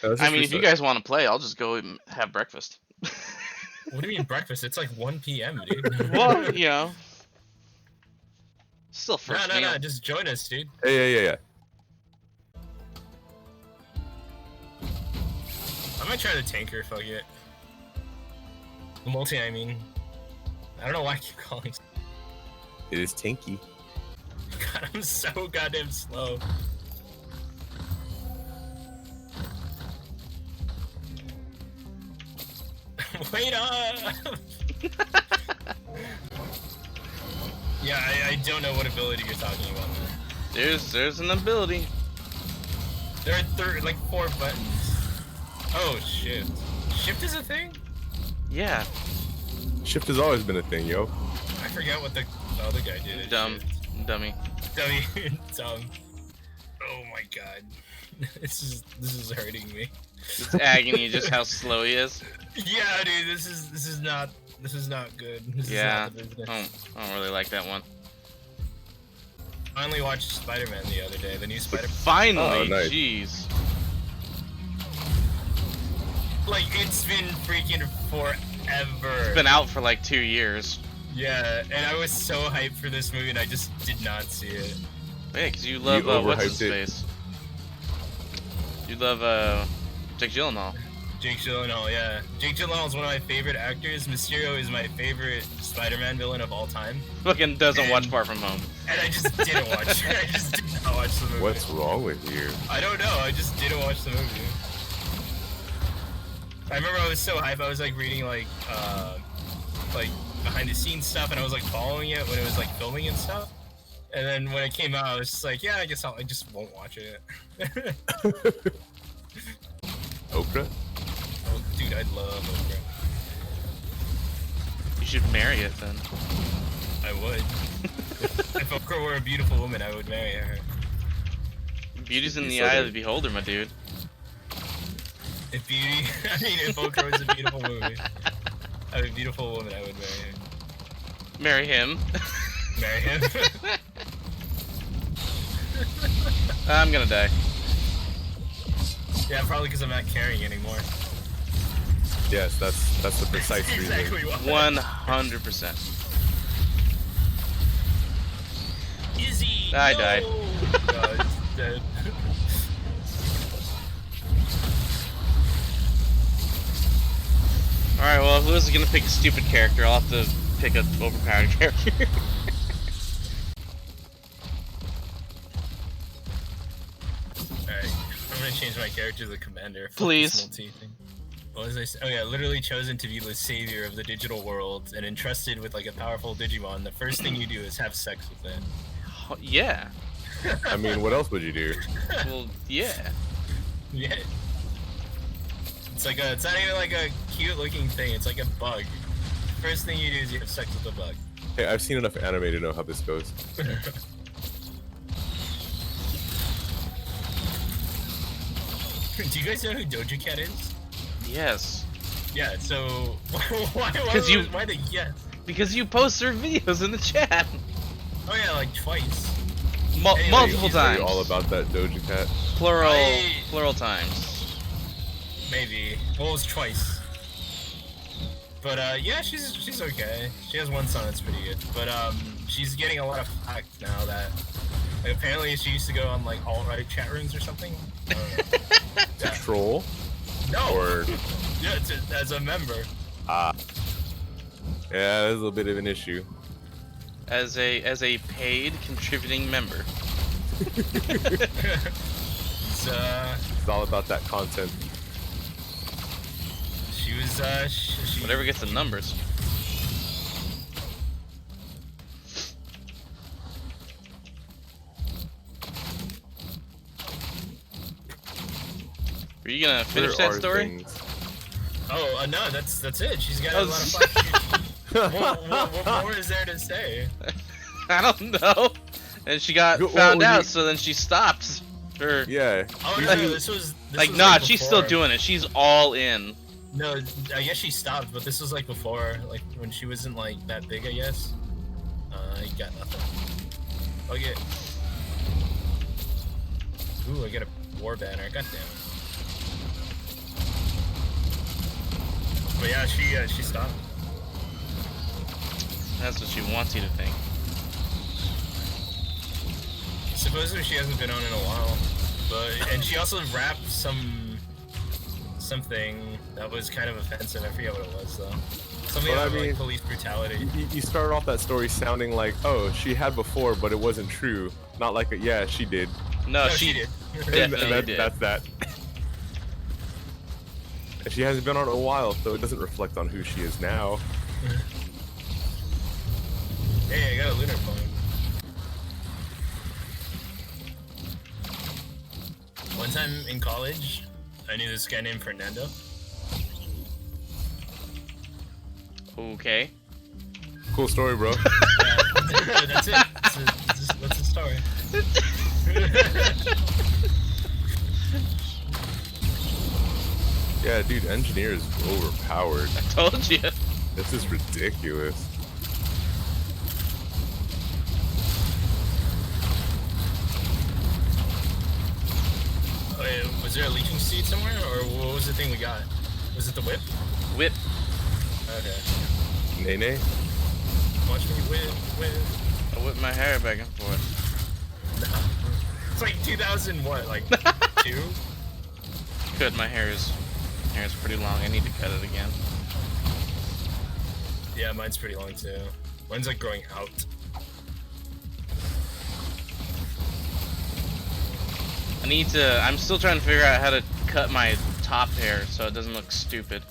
let's I just mean, if you restart. guys want to play, I'll just go and have breakfast. What do you mean breakfast? It's like 1 p.m., dude. Well, you know, still first meal. No, just join us, dude. Yeah. I might try the tanker, fuck it. The multi, I mean. I don't know why I keep calling. It is tanky. God, I'm so goddamn slow. Wait up! Yeah, I don't know what ability you're talking about. There's an ability. There are like 4 buttons. Oh, shift. Shift is a thing? Yeah. Shift has always been a thing, yo. I forgot what the other guy did. Dummy. Dummy. Dumb. Oh my god. This is hurting me. It's agony, just how slow he is. Yeah, dude, this is not good. This Yeah. is not the business. I don't really like that one. Finally watched Spider-Man the other day, the new Spider-Man. Finally, Oh, nice. jeez. Like, it's been freaking forever. It's been out for like 2 years. Yeah, and I was so hyped for this movie and I just did not see it. Yeah, because you love, what's his face? You love, Jake Gyllenhaal. Jake Gyllenhaal, yeah. Jake Gyllenhaal is one of my favorite actors. Mysterio is my favorite Spider-Man villain of all time. Fucking doesn't watch Far From Home. And I just didn't watch it. I just did not watch the movie. What's wrong with you? I don't know, I just didn't watch the movie. I remember I was so hyped, I was like reading like behind the scenes stuff and I was like following it when it was like filming and stuff. And then when it came out, I was just like, yeah, I guess I just won't watch it. Oprah? Oh, dude, I love Oprah. You should marry it then. I would. If Oprah were a beautiful woman, I would marry her. Beauty's in the So eye of good. the beholder, my dude. If beauty, I mean, if Oprah was a beautiful movie, a beautiful woman, I would marry her. Marry him. Marry him? I'm gonna die. Yeah, probably because I'm not caring anymore. Yes, that's the precise reason. Exactly why. 100%. Izzy! I no! died. No, it's dead. Alright, well, if Lewis is gonna pick a stupid character, I'll have to pick an overpowered character. Alright, I'm gonna change my character to the commander. Fuck Please. this multi thing. What was I say? Oh yeah, literally chosen to be the savior of the digital world and entrusted with like a powerful Digimon. The first thing you do is have sex with it. Yeah. I mean, what else would you do? Well, yeah. Yeah. It's not even like a cute looking thing, it's like a bug. First thing you do is you have sex with a bug. Hey, I've seen enough anime to know how this goes. Do you guys know who Doja Cat is? Yes. Yeah, so why the yes? Because you post her videos in the chat. Oh yeah, like twice. Multiple Are you times. all about that Doja Cat? Plural times. Maybe. Well, it was twice. But yeah, she's okay. She has one song that's pretty good. But she's getting a lot of flack now that like, apparently she used to go on like alt-right chat rooms or something. Yeah. Troll? No. Or Yeah, as a member. yeah, there's a little bit of an issue. As a paid contributing member. It's It's all about that content. she was she Whatever gets the numbers. Are you gonna finish There that are story? things- Oh no, that's it. She's got Oh, a lot of flack. What more is there to say? I don't know. And she got Well, found well, out, you- so then she stopped. Or Yeah. Oh no, Like- this was nah, she's still before. doing it. She's all in. No, I guess she stopped, but this was like before, like when she wasn't like that big, I guess. I got nothing. Okay. Ooh, I got a war banner. God damn it. But yeah, she stopped. That's what she wants you to think. Supposedly she hasn't been on in a while, and she also rapped something that was kind of offensive. I forget what it was though. Something about like police brutality. You started off that story sounding like, oh, she had before, but it wasn't true. Not like a, yeah, she did. No, she did. Definitely did. That's that. And she hasn't been on in a while, so it doesn't reflect on who she is now. Hey, I got a lunar phone. One time in college, I knew this guy named Fernando. Okay. Cool story, bro. That's it. That's the story. Yeah, dude, engineer is overpowered. I told you. This is ridiculous. Wait, was there a leeching seed somewhere, or what was the thing we got? Was it the whip? Whip. Okay. Nene? Watch me whip. I whip my hair back and forth. No. It's like 2000 what, like 2? Good, my hair is pretty long. I need to cut it again. Yeah, mine's pretty long too. Mine's like growing out. I'm still trying to figure out how to cut my top hair so it doesn't look stupid.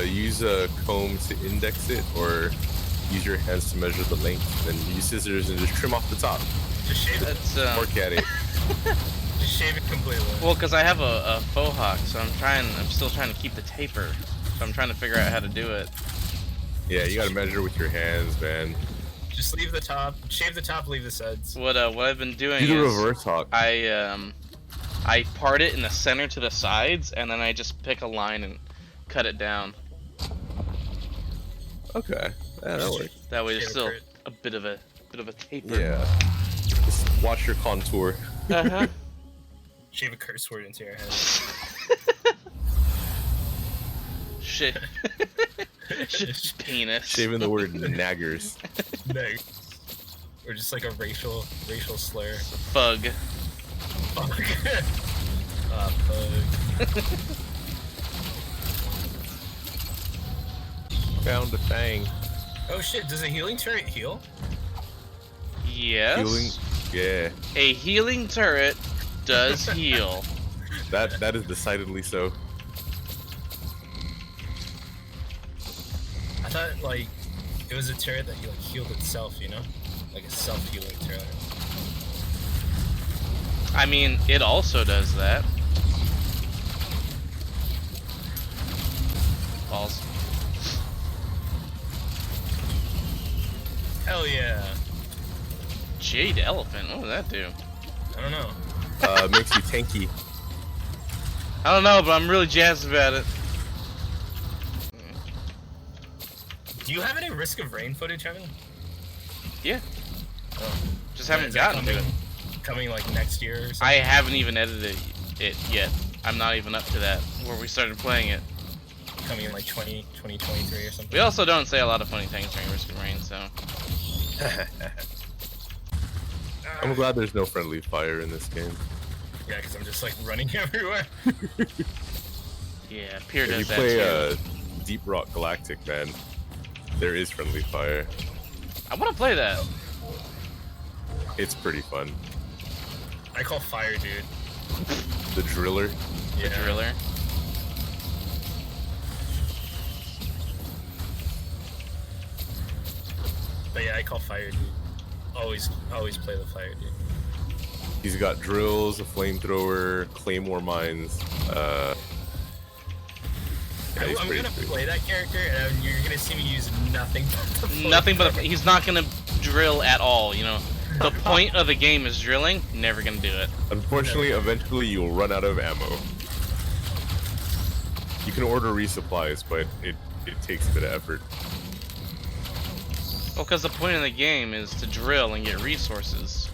Use a comb to index it, or use your hands to measure the length, then use scissors and just trim off the top. Just shave it. That's Work at it. Just shave it completely. well, cause I have a faux hawk, so I'm still trying to keep the taper. So I'm trying to figure out how to do it. Yeah, you gotta measure with your hands, man. Just leave the top, shave the top, leave the sides. What I've been doing Do the is reverse hawk. I part it in the center to the sides, and then I just pick a line and cut it down. Okay, yeah, that works. That way, there's Shave still it. a bit of a taper. Yeah. Just watch your contour. Uh-huh. Shave a curse word into your head. Shit. Penis. Shaving the word naggers. No. Or just like a racial slur. Bug. Fuck. Fuck. Found a fang. Oh shit, does a healing turret heal? Yes. Healing. Yeah. A healing turret does heal. That is decidedly so. I thought like it was a turret that like healed itself, you know? Like a self-healing turret. I mean, it also does that. Balls. Hell yeah. Jade elephant. What does that do? I don't know. Makes you tanky. I don't know, but I'm really jazzed about it. Do you have any Risk of Rain footage, Evan? Yeah. Oh. Just Is haven't that gotten to it. Coming like next year or something? I haven't even edited it yet. I'm not even up to that where we started playing it. Coming in like 2023 or something? We also don't say a lot of funny things during Risk of Rain, so. I'm glad there's no friendly fire in this game. Yeah, because I'm just like running everywhere. Yeah, Pier If does you that play too. Deep Rock Galactic, man, there is friendly fire. I want to play that. It's pretty fun. I call fire, dude. The driller. The driller. But yeah, I call fire, dude. Always play the fire, dude. He's got drills, a flamethrower, claymore mines. Yeah, he's I'm pretty gonna sweet. play that character, and you're gonna see me use nothing but the Nothing but flamethrower. he's not gonna drill at all. You know, the point of the game is drilling. Never gonna do it. Unfortunately, eventually you'll run out of ammo. You can order resupplies, but it takes a bit of effort. Well, because the point of the game is to drill and get resources.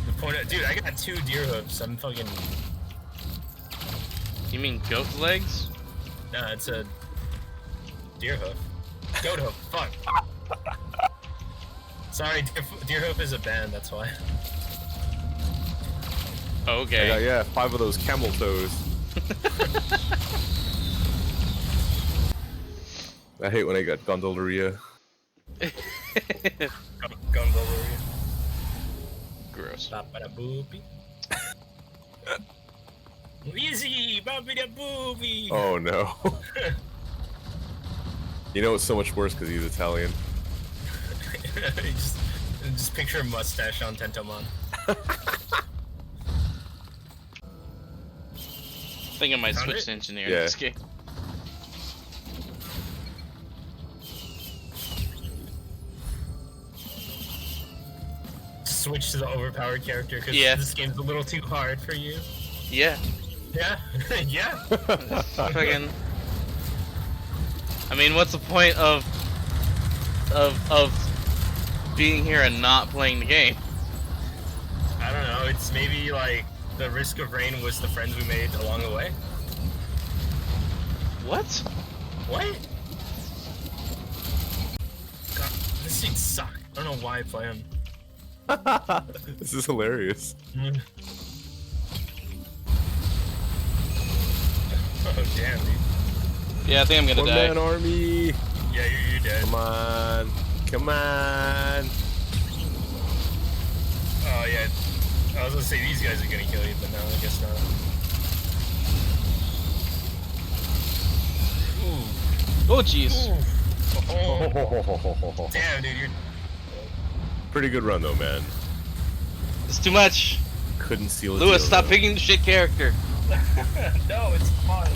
The point of, dude, I got 2 deer hooves. I'm fucking. You mean goat legs? Nah, it's a deer hoof. Goat hoof. Fuck. Sorry, deer hoof is a band. That's why. Okay. Yeah, 5 of those camel toes. I hate when I got gondolia. Gondolia. Gross. Ba-ba-da-boopy. Easy, ba-ba-da-boopy. Oh no. You know it's so much worse because he's Italian. just picture a mustache on Tentomon. I think I might switch to engineer in this game. Switch to the overpowered character because this game's a little too hard for you. Yeah. Yeah. Yeah. Fucking. I mean, what's the point of being here and not playing the game? I don't know. It's maybe like the risk of rain was the friends we made along the way. What? What? God, this scene sucks. I don't know why I play him. This is hilarious. Oh damn, dude. Yeah, I think I'm gonna die. One-man army. Yeah, you're dead. Come on. Come on. Oh yeah. I was gonna say these guys are gonna kill you, but no, I guess not. Ooh. Oh jeez. Oh. Damn, dude, you're. Pretty good run though, man. It's too much. Couldn't seal it. Lewis, stop picking the shit character. No, it's fine.